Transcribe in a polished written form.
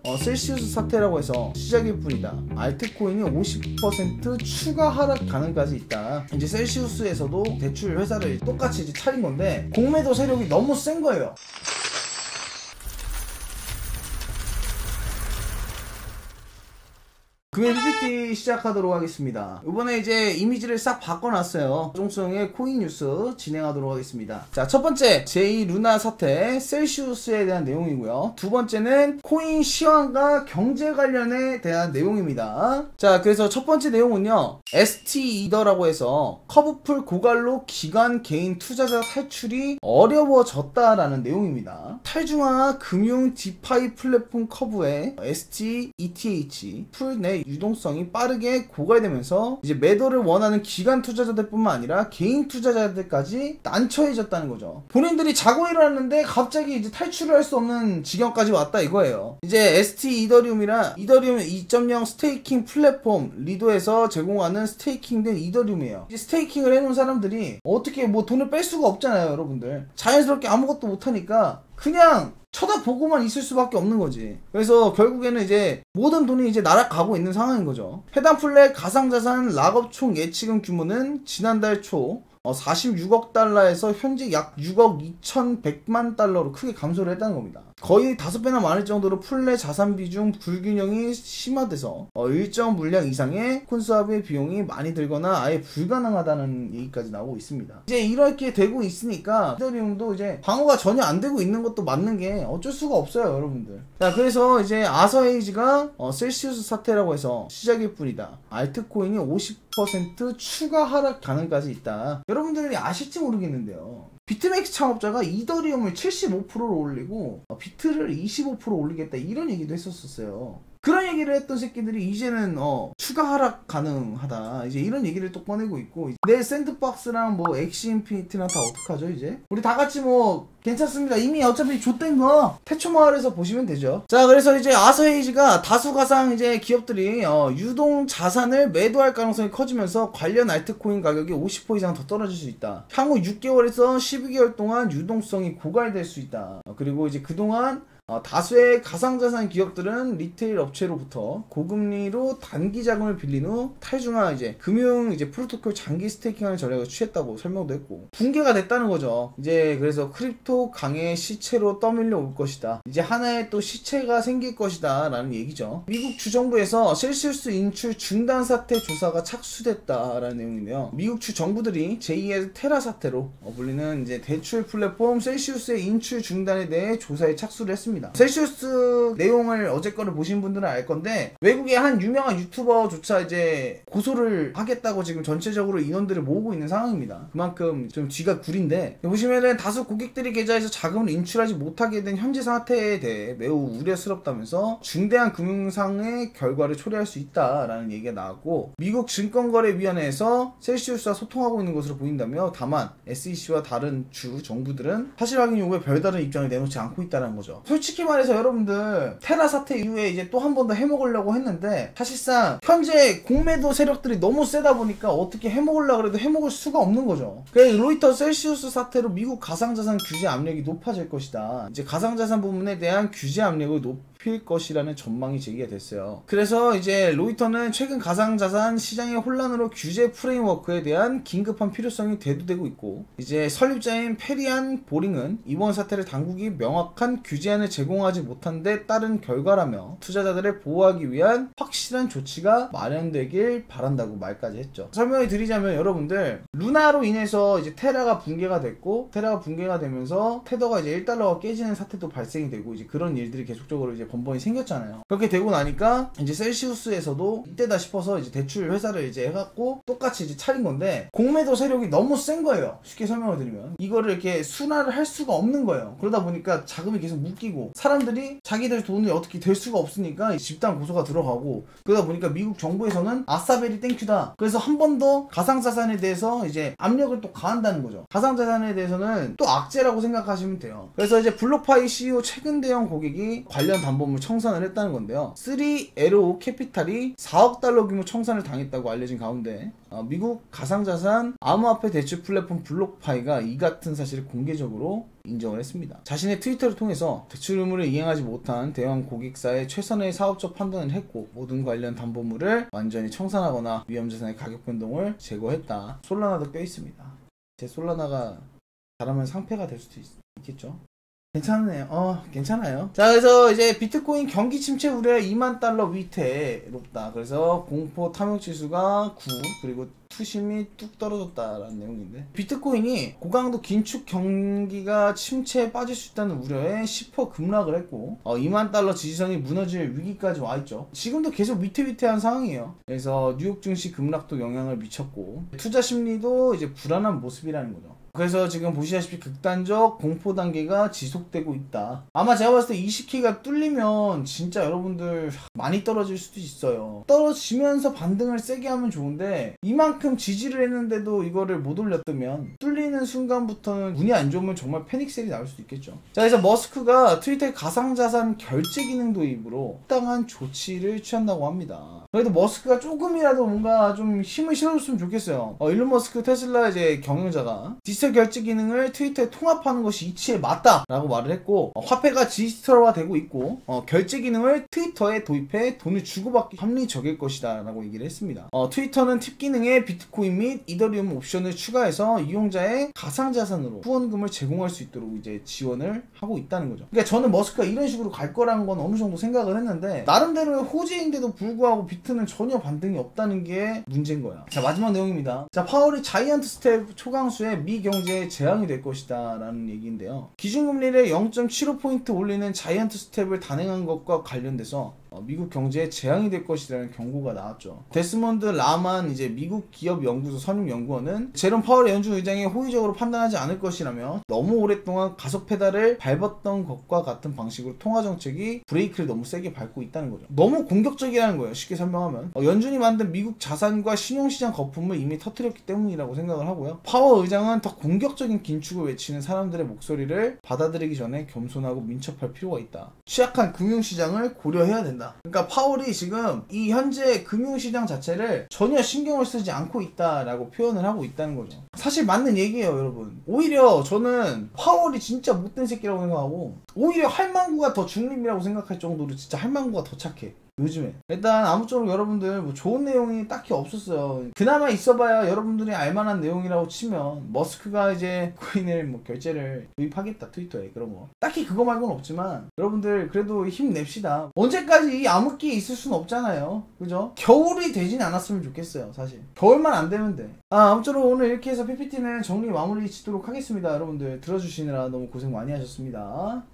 셀시우스 사태라고 해서 시작일 뿐이다. 알트코인이 50% 추가 하락 가능까지 있다. 이제 셀시우스에서도 대출 회사를 똑같이 이제 차린 건데 공매도 세력이 너무 센 거예요. 금일 PPT 시작하도록 하겠습니다. 이번에 이제 이미지를 싹 바꿔놨어요. 종성의 코인 뉴스 진행하도록 하겠습니다. 자, 첫 번째 제2 루나 사태 셀시우스에 대한 내용이고요. 두 번째는 코인 시황과 경제 관련에 대한 내용입니다. 자, 그래서 첫 번째 내용은요, ST 이더라고 해서 커브풀 고갈로 기관 개인 투자자 탈출이 어려워졌다라는 내용입니다. 탈중앙화 금융 디파이 플랫폼 커브에 ST ETH 풀 내 유동성이 빠르게 고갈되면서 이제 매도를 원하는 기관 투자자들뿐만 아니라 개인 투자자들까지 난처해졌다는 거죠. 본인들이 자고 일어났는데 갑자기 이제 탈출을 할 수 없는 지경까지 왔다 이거예요. 이제 ST 이더리움이랑 이더리움 2.0 스테이킹 플랫폼 리도에서 제공하는 스테이킹된 이더리움이에요. 이제 스테이킹을 해놓은 사람들이 어떻게 뭐 돈을 뺄 수가 없잖아요, 여러분들. 자연스럽게 아무것도 못하니까 그냥 쳐다보고만 있을 수밖에 없는 거지. 그래서 결국에는 이제 모든 돈이 이제 날아가고 있는 상황인 거죠. 해당 플랫 가상자산 락업 총 예치금 규모는 지난달 초 46억 달러에서 현재 약 6억 2,100만 달러로 크게 감소를 했다는 겁니다. 거의 5배나 많을 정도로 풀내 자산 비중 불균형이 심화돼서 일정 물량 이상의 콘스왑의 비용이 많이 들거나 아예 불가능하다는 얘기까지 나오고 있습니다. 이제 이렇게 되고 있으니까 이더리움도 이제 방어가 전혀 안 되고 있는 것도 맞는 게 어쩔 수가 없어요, 여러분들. 자, 그래서 이제 아서헤이지가 셀시우스 사태라고 해서 시작일 뿐이다. 알트코인이 50% 추가 하락 가능까지 있다. 여러분들이 아실지 모르겠는데요, 비트맥스 창업자가 이더리움을 75%로 올리고 비트를 25% 올리겠다 이런 얘기도 했었어요. 그런 얘기를 했던 새끼들이 이제는 추가 하락 가능하다 이제 이런 얘기를 또 꺼내고 있고, 내 샌드박스랑 뭐 엑시 인피니티랑 다 어떡하죠 이제? 우리 다 같이 뭐 괜찮습니다. 이미 어차피 좆된 거 태초마을에서 보시면 되죠. 자, 그래서 이제 아서헤이지가 다수 가상 이제 기업들이 유동 자산을 매도할 가능성이 커지면서 관련 알트코인 가격이 50% 이상 더 떨어질 수 있다. 향후 6개월에서 12개월 동안 유동성이 고갈될 수 있다. 그리고 이제 그동안 다수의 가상자산 기업들은 리테일 업체로부터 고금리로 단기 자금을 빌린 후 탈중화 이제 금융 이제 프로토콜 장기 스테이킹하는 전략을 취했다고 설명도 했고, 붕괴가 됐다는 거죠. 이제 그래서 크립토 강의 시체로 떠밀려 올 것이다. 이제 하나의 또 시체가 생길 것이다 라는 얘기죠. 미국 주정부에서 셀시우스 인출 중단 사태 조사가 착수됐다라는 내용인데요. 미국 주 정부들이 제2의 테라 사태로 불리는 이제 대출 플랫폼 셀시우스의 인출 중단에 대해 조사에 착수를 했습니다. 셀시우스 내용을 어제 거를 보신 분들은 알 건데, 외국의 한 유명한 유튜버조차 이제 고소를 하겠다고 지금 전체적으로 인원들을 모으고 있는 상황입니다. 그만큼 좀 뒤가 구린데, 보시면은 다수 고객들이 계좌에서 자금을 인출하지 못하게 된 현재 사태에 대해 매우 우려스럽다면서 중대한 금융상의 결과를 초래할 수 있다라는 얘기가 나왔고, 미국 증권거래위원회에서 셀시우스와 소통하고 있는 것으로 보인다며, 다만 SEC와 다른 주 정부들은 사실 확인 요구에 별다른 입장을 내놓지 않고 있다는 거죠. 솔직히 말해서 여러분들, 테라 사태 이후에 이제 또 한 번 더 해먹으려고 했는데 사실상 현재 공매도 세력들이 너무 세다 보니까 어떻게 해먹으려고 해도 해먹을 수가 없는 거죠. 그래서 로이터 셀시우스 사태로 미국 가상자산 규제 압력이 높아질 것이다. 이제 가상자산 부분에 대한 규제 압력을 높일 것이라는 전망이 제기가 됐어요. 그래서 이제 로이터는 최근 가상자산 시장의 혼란으로 규제 프레임워크에 대한 긴급한 필요성이 대두되고 있고, 이제 설립자인 페리안 보링은 이번 사태를 당국이 명확한 규제안을 제공하지 못한 데 따른 결과라며 투자자들을 보호하기 위한 확실한 조치가 마련되길 바란다고 말까지 했죠. 설명을 드리자면 여러분들, 루나로 인해서 이제 테라가 붕괴가 됐고, 테라가 붕괴가 되면서 테더가 이제 1달러가 깨지는 사태도 발생이 되고, 이제 그런 일들이 계속적으로 이제 번번이 생겼잖아요. 그렇게 되고 나니까 이제 셀시우스에서도 이때다 싶어서 이제 대출 회사를 이제 해갖고 똑같이 이제 차린 건데, 공매도 세력이 너무 센 거예요. 쉽게 설명을 드리면 이거를 이렇게 순화를 할 수가 없는 거예요. 그러다 보니까 자금이 계속 묶이고, 사람들이 자기들 돈이 어떻게 될 수가 없으니까 집단 고소가 들어가고, 그러다 보니까 미국 정부에서는 아싸베리 땡큐다. 그래서 한 번 더 가상자산에 대해서 이제 압력을 또 가한다는 거죠. 가상자산에 대해서는 또 악재라고 생각하시면 돼요. 그래서 이제 블록파이 CEO 최근 대형 고객이 관련 담보물 청산을 했다는 건데요. 3LO 캐피탈이 4억 달러 규모 청산을 당했다고 알려진 가운데, 미국 가상자산 암호화폐 대출 플랫폼 블록파이가 이 같은 사실을 공개적으로 인정을 했습니다. 자신의 트위터를 통해서 대출 의무를 이행하지 못한 대형 고객사의 최선의 사업적 판단을 했고 모든 관련 담보물을 완전히 청산하거나 위험자산의 가격 변동을 제거했다. 솔라나도 껴있습니다. 제 솔라나가 잘하면 상패가 될 수도 있겠죠. 괜찮네요. 괜찮아요. 자, 그래서 이제 비트코인 경기 침체 우려 $20,000 위태롭다. 그래서 공포 탐욕 지수가 9, 그리고 투심이 뚝 떨어졌다라는 내용인데, 비트코인이 고강도 긴축 경기가 침체에 빠질 수 있다는 우려에 10% 급락을 했고, $20,000 지지선이 무너질 위기까지 와 있죠. 지금도 계속 위태위태한 상황이에요. 그래서 뉴욕 증시 급락도 영향을 미쳤고, 투자 심리도 이제 불안한 모습이라는 거죠. 그래서 지금 보시다시피 극단적 공포 단계가 지속되고 있다. 아마 제가 봤을 때 20K가 뚫리면 진짜 여러분들 많이 떨어질 수도 있어요. 떨어지면서 반등을 세게 하면 좋은데 이만큼 지지를 했는데도 이거를 못 올렸다면 뚫리는 순간부터는 운이 안 좋으면 정말 패닉셀이 나올 수도 있겠죠. 자, 그래서 머스크가 트위터의 가상자산 결제 기능 도입으로适当한 조치를 취한다고 합니다. 그래도 머스크가 조금이라도 뭔가 좀 힘을 실어줬으면 좋겠어요. 일론 머스크 테슬라 이제 경영자가 디지털 결제 기능을 트위터에 통합하는 것이 이치에 맞다라고 말을 했고, 화폐가 디지털화 되고 있고 결제 기능을 트위터에 도입해 돈을 주고받기 합리적일 것이다 라고 얘기를 했습니다. 트위터는 팁 기능에 비트코인 및 이더리움 옵션을 추가해서 이용자의 가상자산으로 후원금을 제공할 수 있도록 이제 지원을 하고 있다는 거죠. 그러니까 저는 머스크가 이런 식으로 갈 거라는 건 어느 정도 생각을 했는데, 나름대로의 호재인데도 불구하고 비트는 전혀 반등이 없다는 게 문제인 거야. 자, 마지막 내용입니다. 자, 파월이 자이언트 스텝 초강수에 미 경제에 재앙이 될 것이다 라는 얘기인데요. 기준금리를 0.75포인트 올리는 자이언트 스텝을 단행한 것과 관련돼서 미국 경제에 재앙이 될 것이라는 경고가 나왔죠. 데스몬드 라만 이제 미국 기업 연구소 선임 연구원은 제롬 파월 연준 의장이 호의적으로 판단하지 않을 것이라며, 너무 오랫동안 가속 페달을 밟았던 것과 같은 방식으로 통화 정책이 브레이크를 너무 세게 밟고 있다는 거죠. 너무 공격적이라는 거예요. 쉽게 설명하면 연준이 만든 미국 자산과 신용시장 거품을 이미 터뜨렸기 때문이라고 생각을 하고요. 파월 의장은 더 공격적인 긴축을 외치는 사람들의 목소리를 받아들이기 전에 겸손하고 민첩할 필요가 있다. 취약한 금융시장을 고려해야 된다. 그러니까 파월이 지금 이 현재 금융시장 자체를 전혀 신경을 쓰지 않고 있다라고 표현을 하고 있다는 거죠. 사실 맞는 얘기예요, 여러분. 오히려 저는 파월이 진짜 못된 새끼라고 생각하고, 오히려 할망구가 더 중립이라고 생각할 정도로 진짜 할망구가 더 착해. 요즘에 일단 아무쪼록 여러분들 뭐 좋은 내용이 딱히 없었어요. 그나마 있어봐야 여러분들이 알만한 내용이라고 치면 머스크가 이제 코인을 뭐 결제를 도입하겠다 트위터에, 그런 거 딱히 그거 말고는 없지만, 여러분들 그래도 힘냅시다. 언제까지 이 암흑기에 있을 수는 없잖아요, 그죠? 겨울이 되진 않았으면 좋겠어요. 사실 겨울만 안 되면 돼. 아무쪼록 오늘 이렇게 해서 PPT는 정리 마무리 짓도록 하겠습니다. 여러분들 들어주시느라 너무 고생 많이 하셨습니다.